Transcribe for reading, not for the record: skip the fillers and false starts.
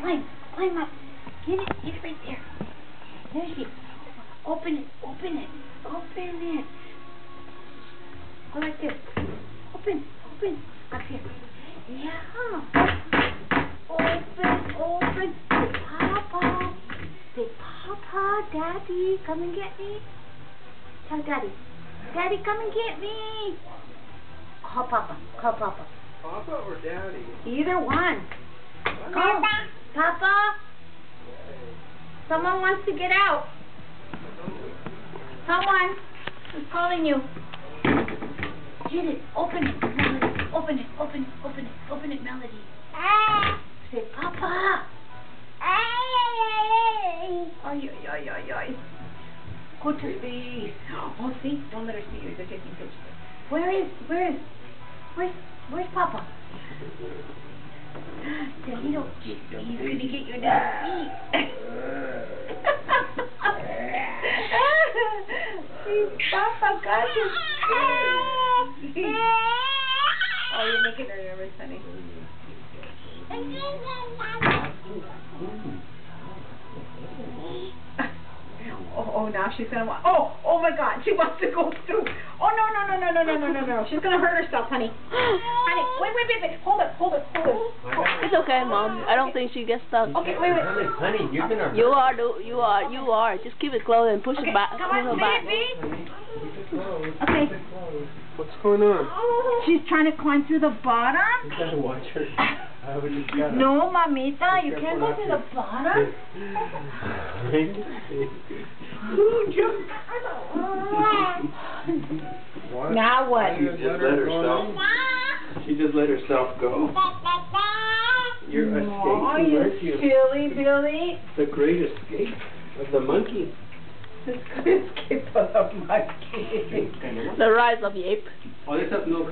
Climb up. Get it right there. There she is. Open it. Go like this. Open. Up here. Yeah. Open. Say Papa, Daddy, come and get me. Tell Daddy, come and get me. Call Papa. Papa or Daddy? Either one. Go. Papa. Someone wants to get out. Someone is calling you. Get it. Open it, Melody. Open it, Melody. Say Papa. Ay. Go to sleep. Oh, see? Don't let her see you. They're taking pictures. Where's Papa? Daddy, he's gonna get you in his feet. Papa got his feet. Oh, you're making her nervous, honey. Oh, now she's gonna want. Oh my God, she wants to go through. Oh no! She's gonna hurt herself, honey. Honey, wait. Hold it. It's okay, Mom. I don't think she gets stuck. Okay, wait. Honey, you're gonna. You are. Just keep it closed and push it back. Come on, baby. Okay. What's going on? She's trying to climb through the bottom. You gotta watch her. No, Mamita, you can't go to the bottom. What? Now what? She just let herself go. You're escaping, aren't you? Silly Billy. The great escape of the monkey. The great escape of the monkey. The rise of the ape. Oh, this has no